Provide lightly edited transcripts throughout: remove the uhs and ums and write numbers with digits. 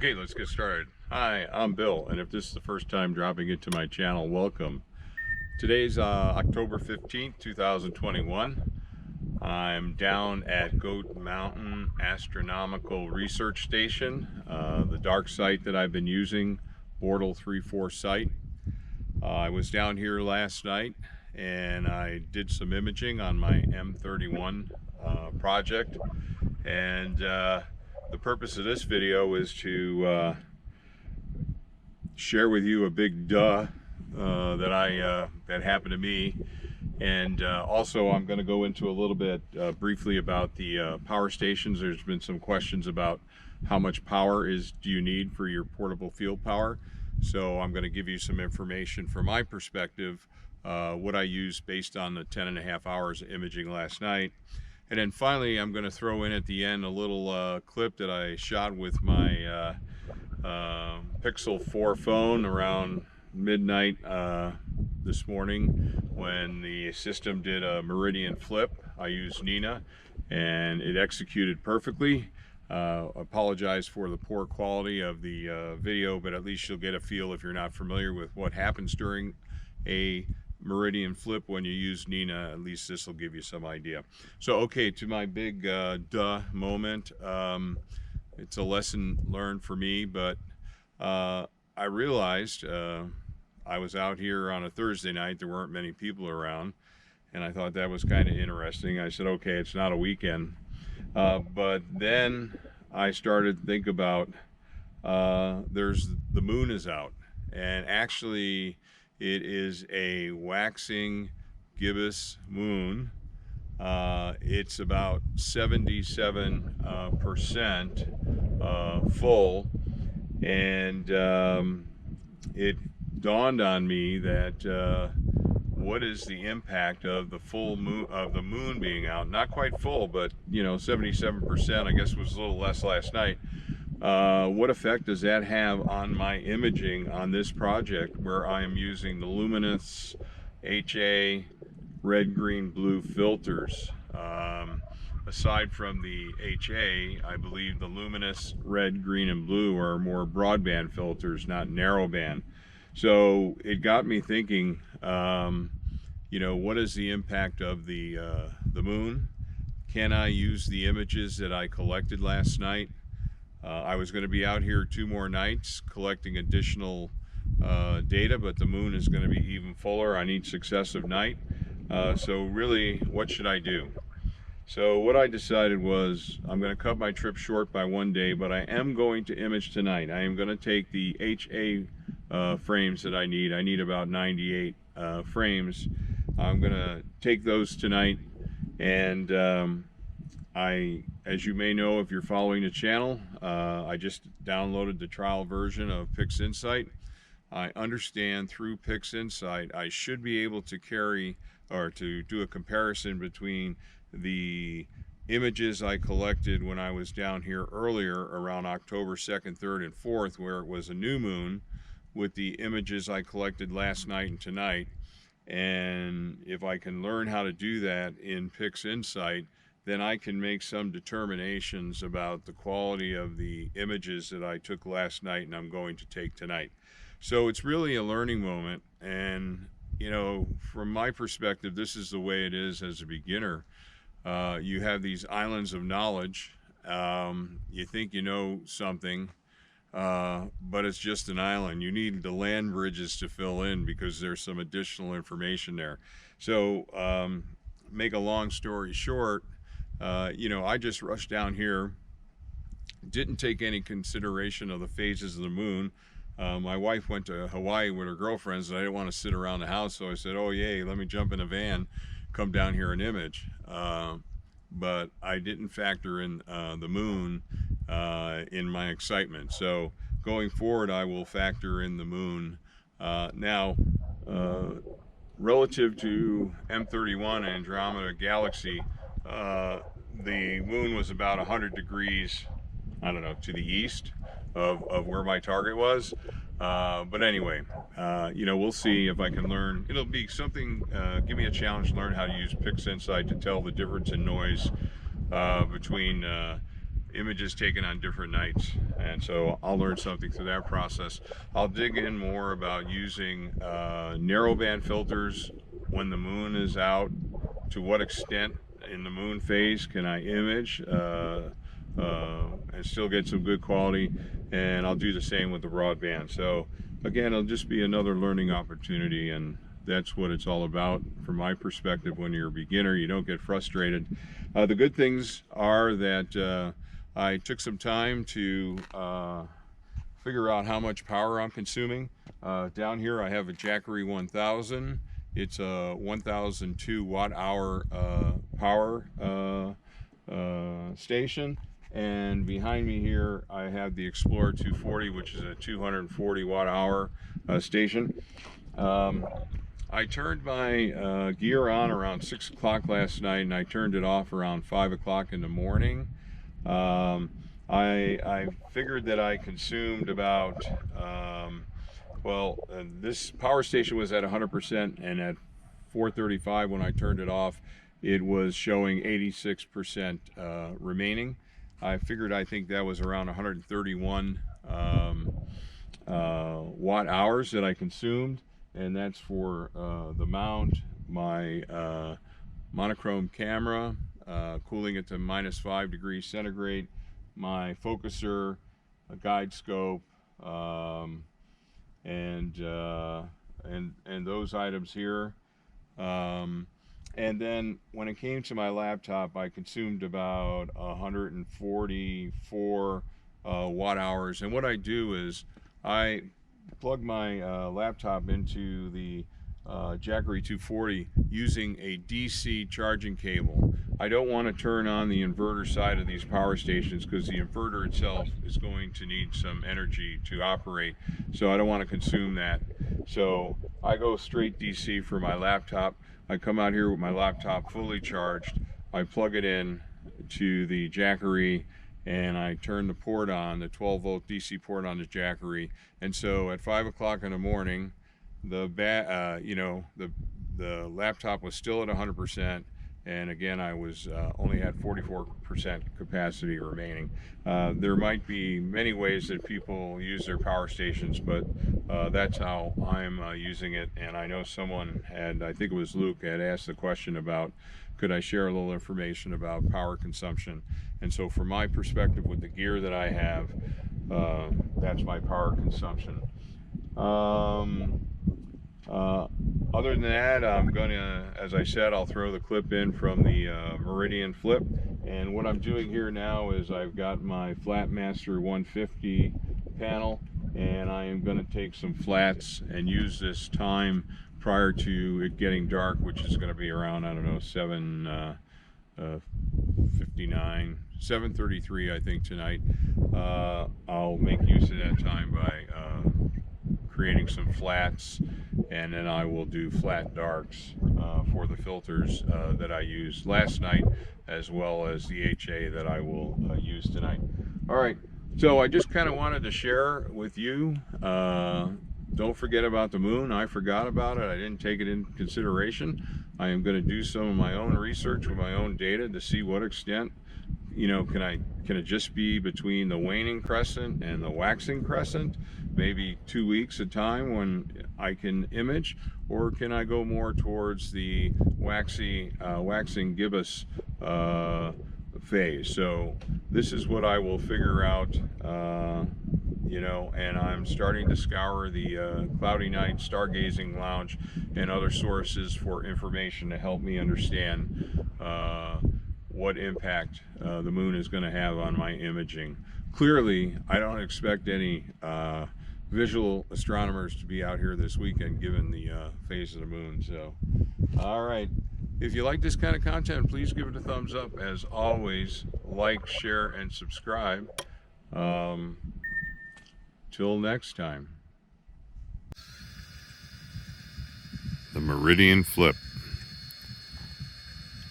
Okay, let's get started. Hi, I'm Bill, and if this is the first time dropping into my channel, welcome. Today's October 15th, 2021. I'm down at Goat Mountain Astronomical Research Station, the dark site that I've been using, Bortle 34 site. I was down here last night and I did some imaging on my M31 project, and the purpose of this video is to share with you a big that happened to me, and also I'm going to go into a little bit briefly about the power stations. There's been some questions about how much power do you need for your portable field power, so I'm going to give you some information from my perspective, what I used based on the 10.5 hours of imaging last night. And then finally, I'm going to throw in at the end a little clip that I shot with my Pixel 4 phone around midnight this morning when the system did a Meridian Flip. I used N.I.N.A, and it executed perfectly. Apologize for the poor quality of the video, but at least you'll get a feel if you're not familiar with what happens during a Meridian Flip when you use N.I.N.A. At least this will give you some idea. So okay, to my big duh moment. It's a lesson learned for me, but I realized I was out here on a Thursday night. There weren't many people around, and I thought that was kind of interesting. I said, okay, it's not a weekend, but then I started to think about the moon is out, and actually it is a waxing gibbous moon. It's about 77% full, and it dawned on me that what is the impact of the full moon, of the moon being out? Not quite full, but 77%. I guess was a little less last night. What effect does that have on my imaging on this project, where I am using the Luminance HA red, green, blue filters? Aside from the HA, I believe the Luminance red, green, and blue are more broadband filters, not narrowband. So it got me thinking, what is the impact of the moon? Can I use the images that I collected last night? I was going to be out here 2 more nights collecting additional data, but the moon is going to be even fuller on each successive night. So really, what should I do? So what I decided was I'm going to cut my trip short by 1 day, but I am going to image tonight. I am going to take the HA frames that I need. I need about 98 frames. I'm going to take those tonight, and as you may know, if you're following the channel, I just downloaded the trial version of PixInsight. I understand through PixInsight I should be able to carry, or to do a comparison between the images I collected when I was down here earlier around October 2nd, 3rd, and 4th, where it was a new moon, with the images I collected last night and tonight. And if I can learn how to do that in PixInsight, then I can make some determinations about the quality of the images that I took last night and I'm going to take tonight. So it's really a learning moment, and from my perspective, this is the way it is as a beginner. You have these islands of knowledge. You think you know something, but it's just an island. You need the land bridges to fill in because there's some additional information there. So make a long story short, I just rushed down here, didn't take any consideration of the phases of the moon. My wife went to Hawaii with her girlfriends, and I didn't want to sit around the house, so I said, oh yay, let me jump in a van, come down here and image. But I didn't factor in the moon in my excitement. So going forward, I will factor in the moon. Now, relative to M31 Andromeda Galaxy, the moon was about 100 degrees, I don't know, to the east of where my target was. But anyway, we'll see if I can learn. It'll be something, give me a challenge to learn how to use PixInsight to tell the difference in noise between images taken on different nights, and so I'll learn something through that process. I'll dig in more about using narrowband filters when the moon is out. To what extent in the moon phase can I image and still get some good quality, and I'll do the same with the broadband. So again, it'll just be another learning opportunity, and that's what it's all about from my perspective. When you're a beginner, you don't get frustrated. The good things are that I took some time to figure out how much power I'm consuming. Down here I have a Jackery 1000. It's a 1002 watt-hour power station. And behind me here I have the Explorer 240, which is a 240 watt-hour station. I turned my gear on around 6 o'clock last night, and I turned it off around 5 o'clock in the morning. I figured that I consumed about, this power station was at 100%, and at 4:35 when I turned it off, it was showing 86% remaining. I think that was around 131 watt hours that I consumed, and that's for the mount, my monochrome camera, cooling it to -5 degrees centigrade, my focuser, a guide scope, and those items here. And then when it came to my laptop, I consumed about 144 watt hours. And what I do is I plug my laptop into the Jackery 240 using a DC charging cable. I don't want to turn on the inverter side of these power stations because the inverter itself is going to need some energy to operate, so I don't want to consume that. So I go straight DC for my laptop. I come out here with my laptop fully charged. I plug it in to the Jackery, and I turn the port on, the 12-volt DC port on the Jackery. And so at 5 o'clock in the morning, the laptop was still at 100%, and again I was only had 44% capacity remaining. There might be many ways that people use their power stations, but that's how I'm using it. And I know someone had, I think it was Luke, had asked the question about could I share a little information about power consumption. And so from my perspective with the gear that I have, that's my power consumption. Other than that, I'm gonna, as I said, I'll throw the clip in from the Meridian Flip. And what I'm doing here now is I've got my FlatMaster 150 panel, and I am going to take some flats and use this time prior to it getting dark, which is going to be around, I don't know, 7:33 I think tonight. I'll make use of that time by creating some flats, and then I will do flat darks for the filters that I used last night, as well as the HA that I will use tonight. All right, so I just kind of wanted to share with you. Don't forget about the moon. I forgot about it. I didn't take it into consideration. I am going to do some of my own research with my own data to see what extent, you know, can it just be between the waning crescent and the waxing crescent, maybe 2 weeks at a time when I can image, or can I go more towards the waxing gibbous phase? So this is what I will figure out, you know, and I'm starting to scour the Cloudy Night Stargazing Lounge and other sources for information to help me understand what impact the moon is going to have on my imaging. Clearly, I don't expect any visual astronomers to be out here this weekend given the phase of the moon. So, all right. If you like this kind of content, please give it a thumbs up. As always, like, share, and subscribe. Till next time. The Meridian Flip.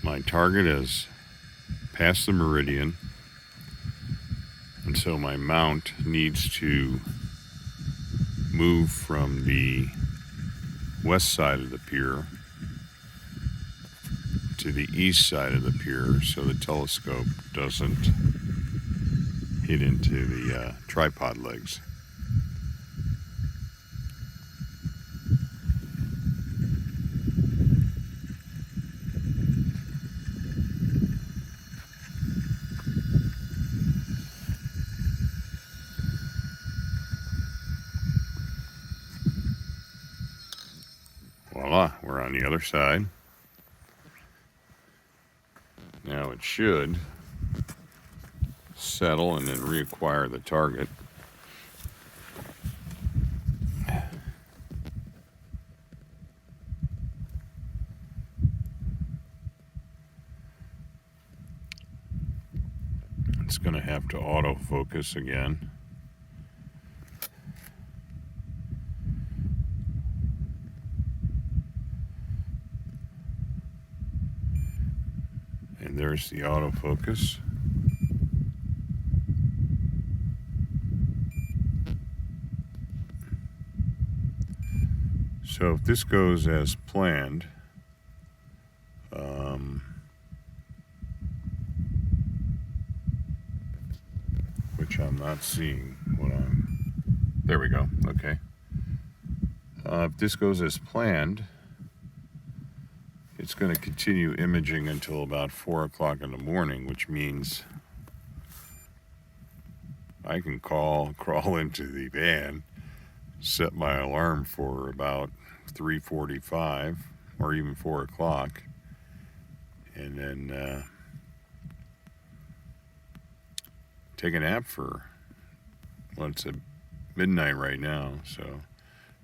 My target is past the meridian, and so my mount needs to move from the west side of the pier to the east side of the pier so the telescope doesn't hit into the tripod legs. Voila, we're on the other side. Now it should settle and then reacquire the target. It's going to have to autofocus again. And there's the autofocus. So if this goes as planned, which I'm not seeing what there we go, okay. If this goes as planned, it's going to continue imaging until about 4 o'clock in the morning, which means I can crawl into the van, set my alarm for about 3:45 or even 4 o'clock, and then take a nap for, well, it's at midnight right now, so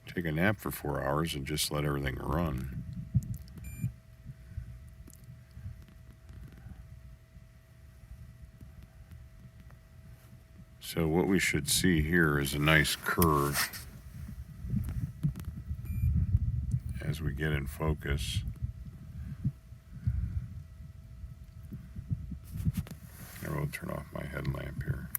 take a nap for 4 hours and just let everything run. So what we should see here is a nice curve as we get in focus. I will turn off my headlamp here.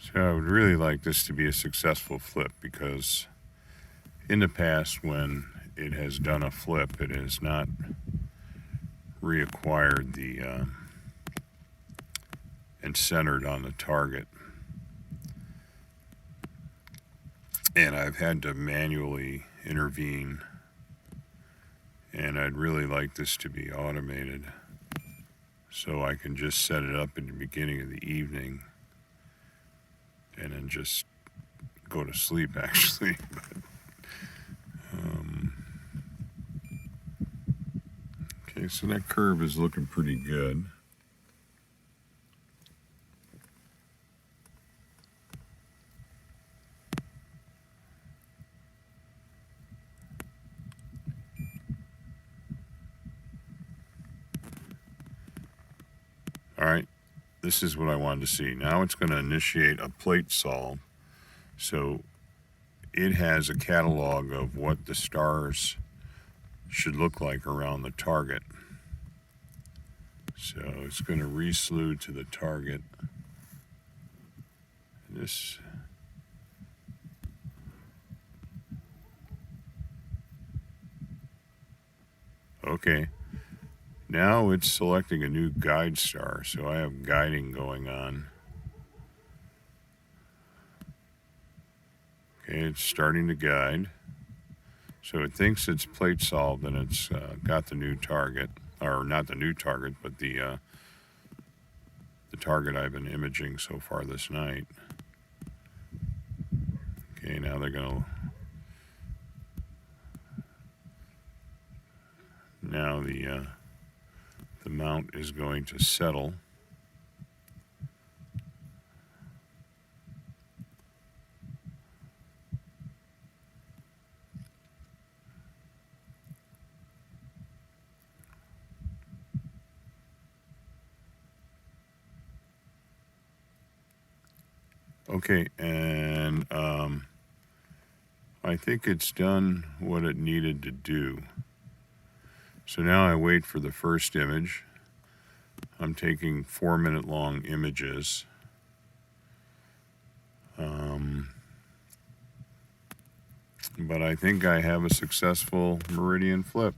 So I would really like this to be a successful flip, because in the past when it has done a flip, it has not reacquired the and centered on the target. And I've had to manually intervene, and I'd really like this to be automated so I can just set it up in the beginning of the evening and then just go to sleep, actually. Okay, so that curve is looking pretty good. All right, this is what I wanted to see. Now it's going to initiate a plate solve. So it has a catalog of what the stars should look like around the target. So it's going to re-slew to the target. This okay. Now it's selecting a new guide star, so I have guiding going on. Okay, it's starting to guide. So it thinks it's plate solved and it's got the new target, or not the new target, but the target I've been imaging so far this night. Okay, now they're gonna, now the mount is going to settle. Okay, and I think it's done what it needed to do. So now I wait for the first image. I'm taking 4-minute long images. but I think I have a successful Meridian Flip.